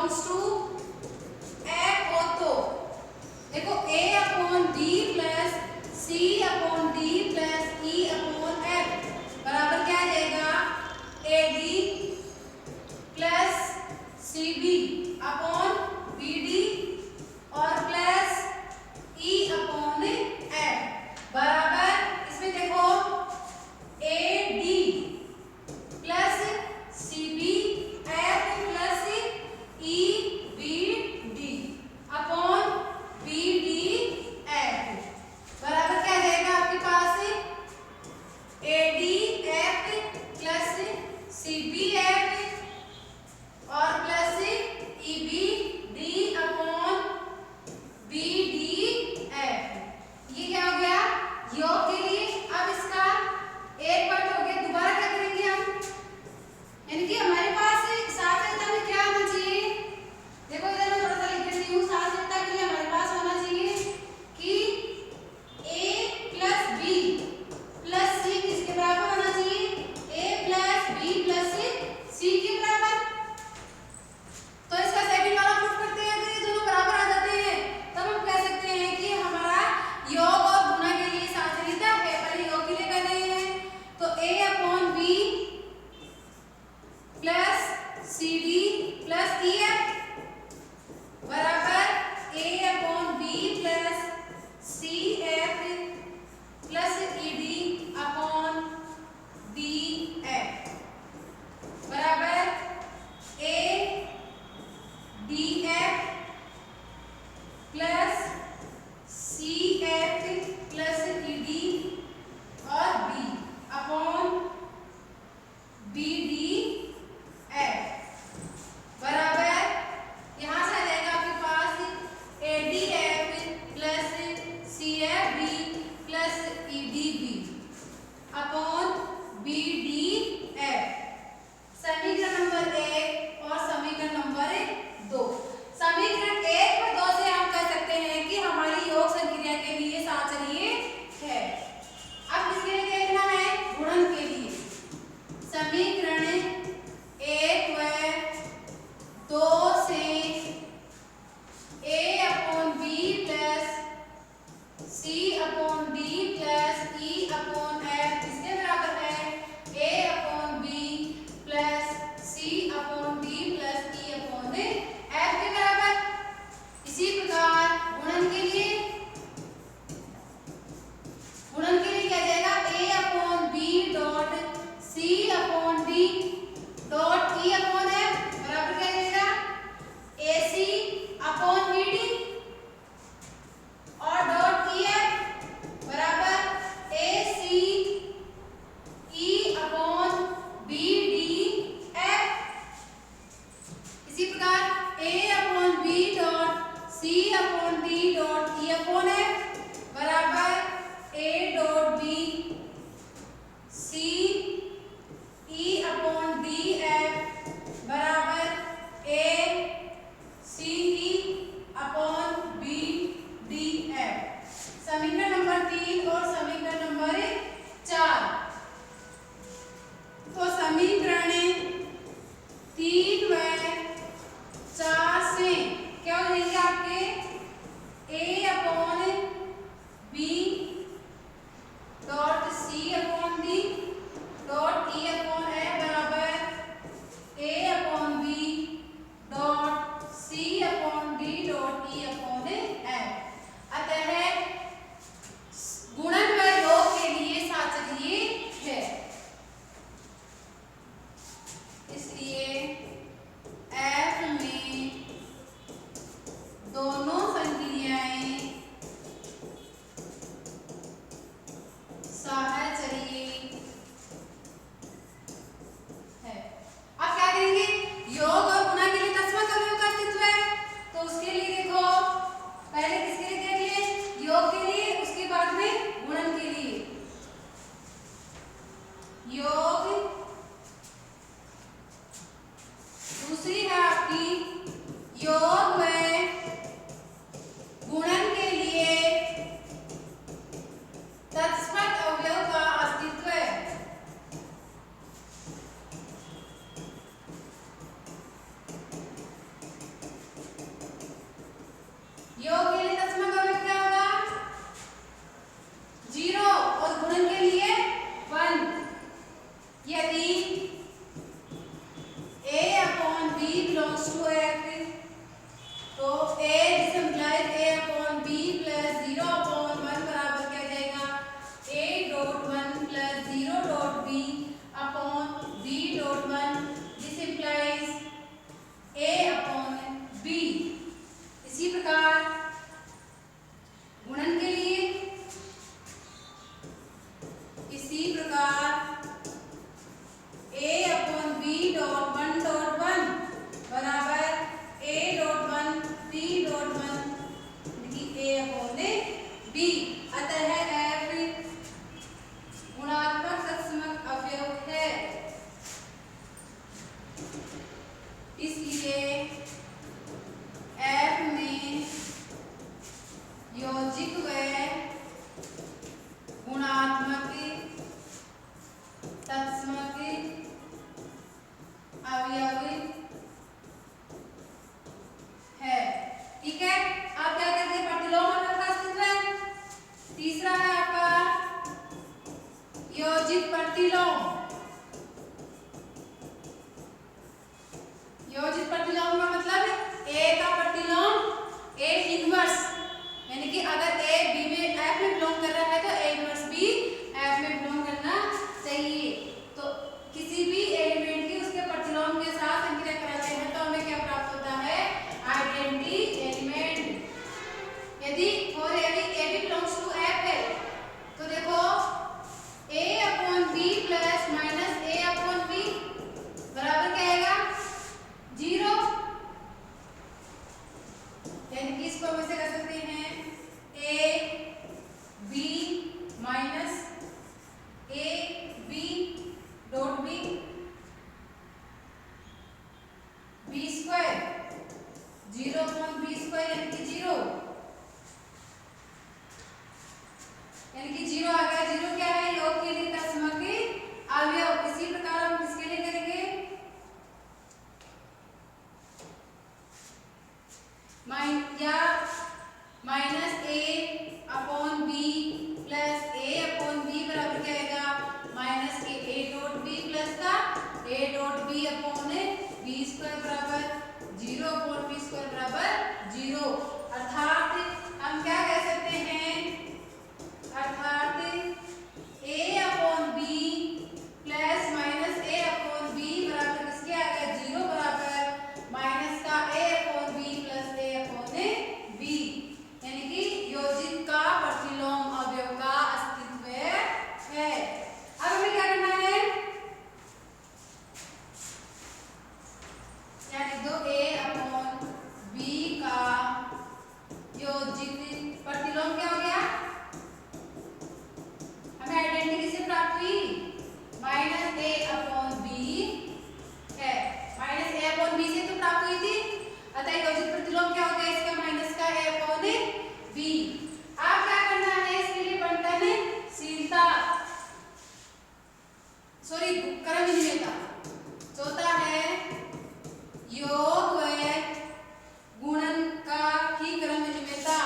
Belongs to F हो तो देखो a upon b plus c upon d plus e upon f बराबर क्या आ जाएगा ad plus cb upon bd और प्लस e अपॉन f बराबर इसमें देखो ad plus cb f plus e bd upon bd f बराबर क्या आ जाएगा आपके पास ad f plus cb f और plus eb d upon bd f। ये क्या हो गया योग के लिए। अब इसका एक पार्ट हो गया, दोबारा क्या करेंगे हम, यानी कि हमारे पास सार्थकता में क्या होना चाहिए, देखो इधर मैं थोड़ा सा लिख देती हूँ। सार्थकता के लिए हमारे पास होना चाहिए कि a plus b plus c किसके बराबर होना चाहिए, a plus b plus c के बराबर। तो इसका सेकंड वाला प्रूफ करते हैं। अगर ये दोनों बराबर आ जाते हैं तब हम कह सकते हैं कि हमारा योग और गुणा के लिए सार्थकता है। पहले योग के लिए कर रहे हैं तो a upon b plus cd plus ef बराबर a upon b plus cf plus ed upon df बराबर a df plus cf plus ed और b अपॉन bdf बराबर यहाँ से आ जाएगा आपके पास adf plus cfb plus edb upon bdf। समीकरण number 1 और समीकरण नंबर 2। समीकरण 1 और 2 से हम कह सकते हैं कि हमारी योग संक्रिया के लिए साचर्य है। अब किसके लिए देखना है, गुणन के लिए। समीकरण 1 व 2 से a upon b plus c upon d plus e upon f किसके बराबर है, a upon b plus c upon d plus e upon f के बराबर। इसी प्रकार गुणन के लिए क्या जाएगा, a upon b dot c upon d dot e upon f बराबर क्या जाएगा ac अपॉन bd और डॉट ef बराबर ac e अपॉन bdf। इसी प्रकार a upon b dot c upon d dot e upon f बराबर a dot b c e upon df बराबर a c e upon bdf। समीकरण number 3 और समीकरण number 4। तो समीकरण 3 व 4 से क्या हो जाएंगे आपके, a upon b dot c upon d dot e upon f बराबर a upon b dot c upon d dot e upon f। अतः गुणन व योग के लिए साचर्य है। इसलिए f में दोनों संक्रियाएं साहचर्य है। अब क्या करेंगे, योग और गुणा के लिए तस्मत अवयव का अस्तित्व है तो उसके लिए देखो पहले किसके लिए देख लिए, योग के लिए, उसके बाद में गुणन के लिए। योग दूसरी है आपकी योग व गुणन के लिए तत्समत अवयव का अस्तित्व है। तत्समक अवयव है। ठीक है, आप क्या कहते हैं, प्रतिलोम अवयव का अस्तित्व है। तीसरा है आपका योजित प्रतिलोम। योजित प्रतिलोम का मतलब ए का प्रतिलोम ए इनवर्स, यानी कि अगर ए बी में एफ में बिलोंग कर रहा है तो ए इनवर्स भी एफ में बिलोंग करना चाहिए। तो किसी भी एलिमेंट की उसके प्रतिलोम के साथ हम क्रिया कराते हैं तो हमें क्या प्राप्त होता है, आइडेंटिटी एलिमेंट। यदि और यदि A B belongs to F है तो देखो a upon B plus minus A upon B बराबर क्या आएगा, 0। यानी कि इसको हम ऐसे कर सकते हैं a b minus a b dot b b square 0 upon b square यानी कि 0, यानी कि 0 आ गया। 0 क्या है, योग के लिए तत्समक अवयव। इसी प्रकार हम किसके लिए करेंगे, या minus A upon B plus A upon B बराबर क्या आएगा, माइनस के ए डॉट बी प्लस का A dot B upon B square बराबर 0 अपॉन बी स्क्वायर बराबर 0। अर्थात हम क्या कह सकते हैं, अर्थात a upon B plus minus a upon B बराबर किसके आ गया, 0 बराबर माइनस का a upon B plus a upon B, यानी कि योजित का प्रतिलोम अवयव का अस्तित्व है। अब हमें क्या करना है, यानी दो a अपॉन b का योजित प्रतिलोम क्या हो गया, हमें आइडेंटिटी से प्राप्त हुई, माइनस ए अपॉन बी है। माइनस ए अपॉन बी से तो प्राप्त हुई थी, अतः योजित प्रतिलोम क्या हो गया इसका, माइनस का ए अपॉन बी। अब क्या करना है, इसके लिए बंटनशीलता सॉरी क्रम विनिमयता। चौथा है योग व गुणन का की क्रम विनिमयता।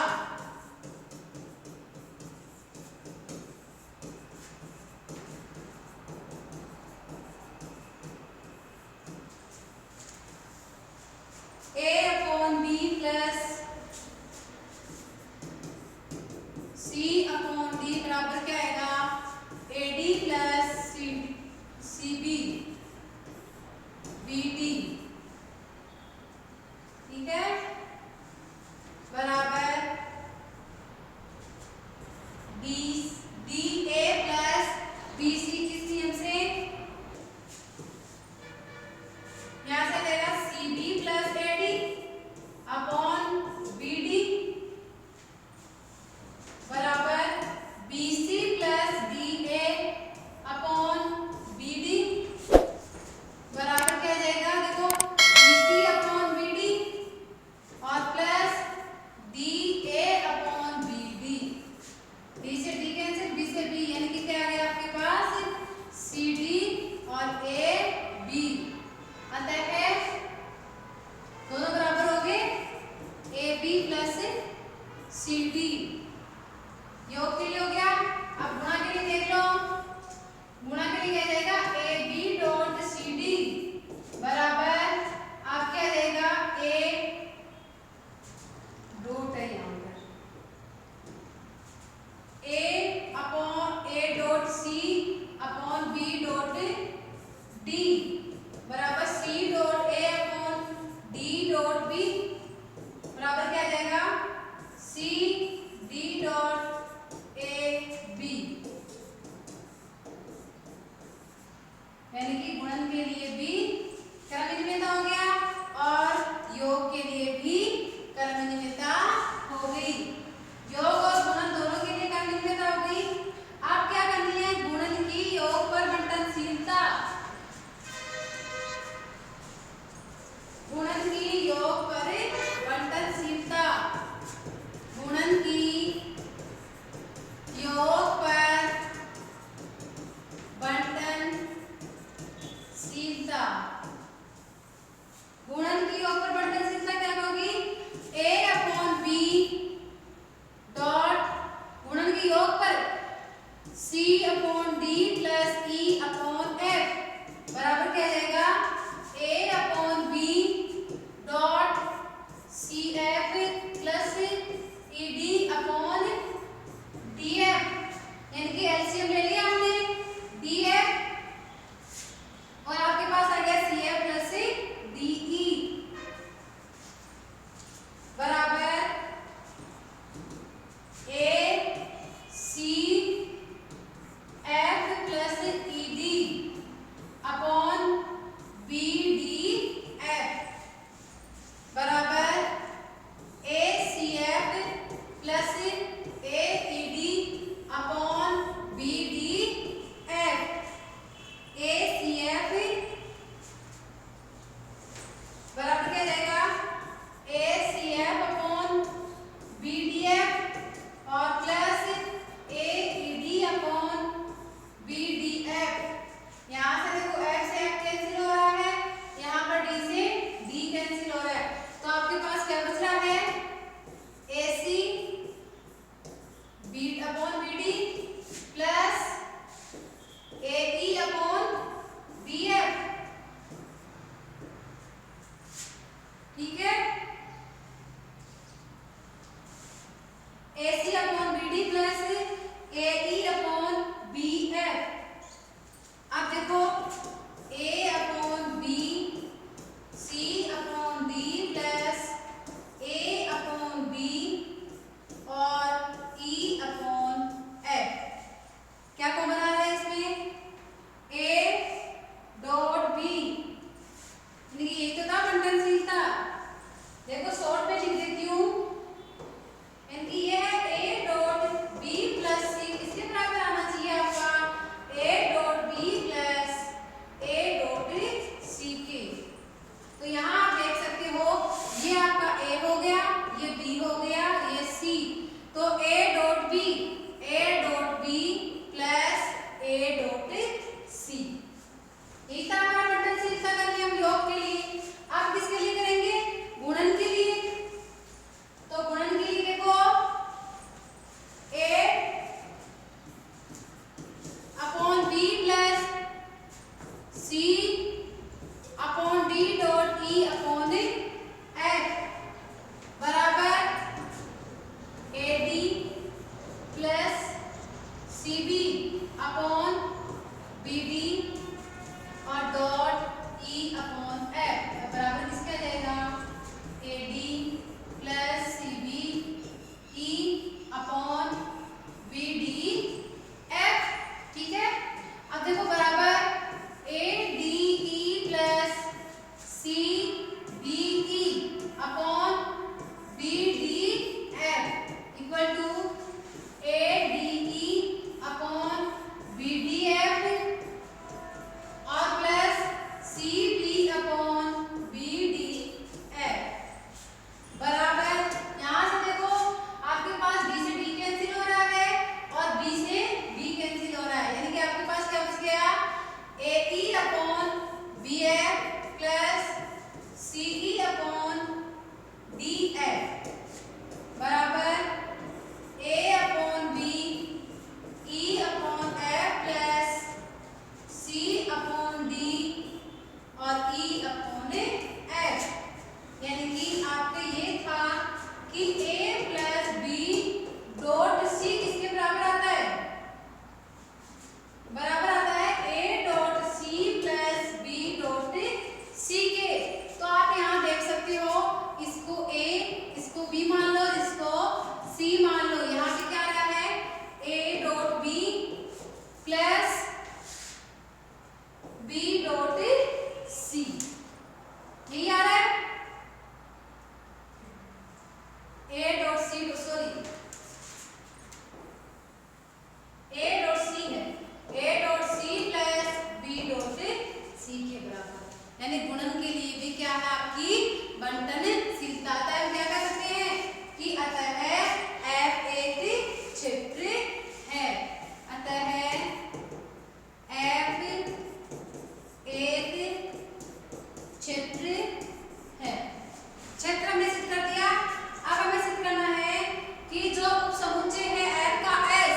a upon b plus c upon d बराबर क्या आएगा, ad प्लस cb bt, ठीक है, बराबर da प्लस bc किस नियम से, यहां से देगा cb plus ad upon bd बराबर bc plus da upon bd बराबर क्या जाएगा, देखो bc अपॉन bd और plus da upon bd, d से d कैंसिल, b से b, यानी कि क्या आ गया आपके पास cd और ab। अतः दोनों बराबर हो गए ab प्लस cd, योग के लिए हो गया। अब गुणा के लिए देख लो, गुणा के लिए क्या जाएगा, ab डॉट cd बराबर आप क्या देगा, a डॉट है यहाँ पर a upon a dot c upon b dot d बराबर c dot a upon d dot b बराबर क्या जाएगा, c d dot a b, यानी कि गुणन के लिए भी क्रम विनिमयता हो गया और योग के लिए भी क्रम विनिमयता हो गई। योग और गुणन दोनों के लिए क्रम विनिमयता हो गई। अब क्या करनी है, गुणन की योग पर बंटनशीलता। गुणन की योग पर बंटनशीलता, गुणन की योग पर बंटनशीलता सी के बराबर। यानी गुणन के लिए भी क्या है आपकी बंटनशीलता। अतः हम क्या कर सकते हैं कि अतः F एक क्षेत्र है। अतः F एक क्षेत्र है। क्षेत्र हमने सिद्ध कर दिया। अब हमें सिद्ध करना है कि जो उपसमुच्चय है F का S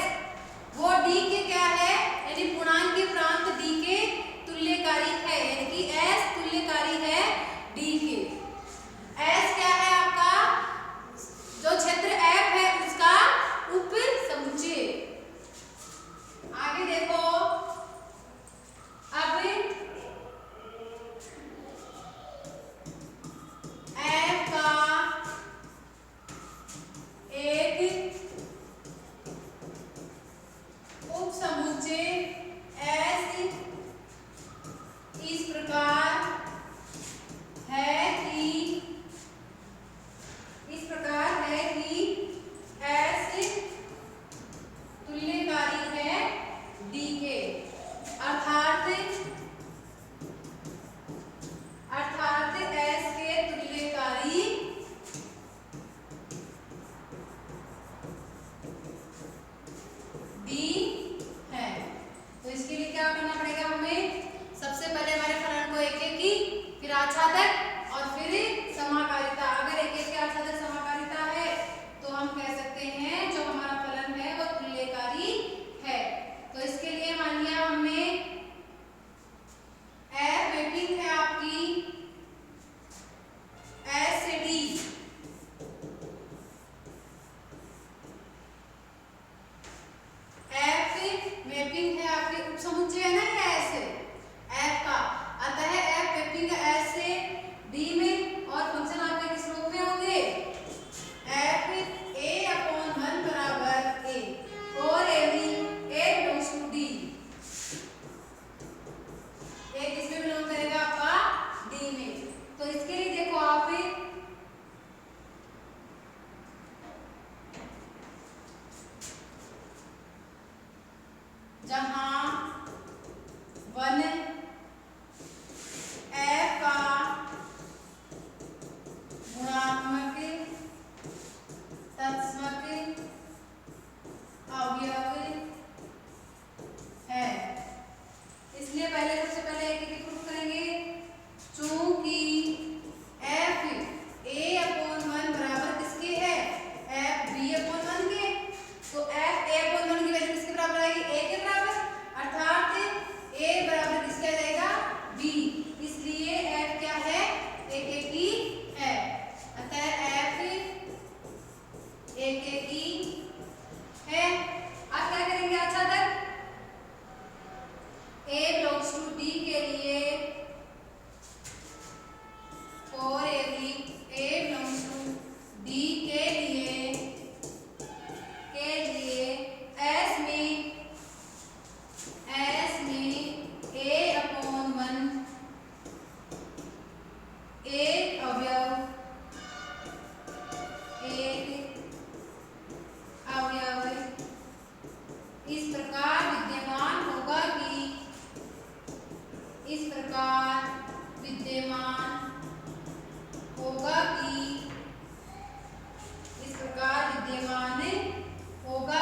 वो D के क्या है, यानी पूर्णांक के प्रांत D के तुल्यकारी है, यानी कि S तुल्यकारी है D के। S क्या है आपका, जो क्षेत्र F है उसका उपसमुच्चय। आगे देखो, अब F का एक उपसमुच्चय S इस प्रकार है कि S तुल्यकारी है D के। अर्थात S के तुल्यकारी D है। तो इसके लिए क्या करना पड़ेगा हमें, सबसे पहले हमारे फलन को एक एक की, फिर आच्छादक और फिर समाकारिता। अगर एक एक की आच्छादक समाकारिता है तो हम कह सकते हैं जो हमारा फलन है वो तुल्यकारी है। तो इसके लिए मान लिया हमने F मैपिंग है आपकी S से D, F मैपिंग है आपके उपसमुच्चय है ना ये S F का। अतः F मैपिंग S से D में, और फंक्शन आपके किस रूप में होंगे, F A/1 बराबर A और A belongs to D। A किसमें बिलोंग करेगा आपका D में। तो इसके लिए देखो आप जहां 1 F का गुणात्मक तत्समक अवयव है, इसलिए पहले सबसे पहले एक एक प्रूफ करेंगे। चूंकि F A/1 बराबर किसके है, F B/1 के, तो F A/1 की वैल्यू किसके बराबर आएगी, A के बराबर। अर्थात A बराबर किसके आ जाएगा, B। इसलिए F क्या है, एक एक की है। अतः F एक एक की है। अब क्या करेंगे आच्छादक, A बिलोंग्स टू D के लिए और A बिलोंग्स टू D के लिए S में A/1 एक अवयव इस प्रकार विद्यमान होगा कि इस प्रकार विद्यमान होगा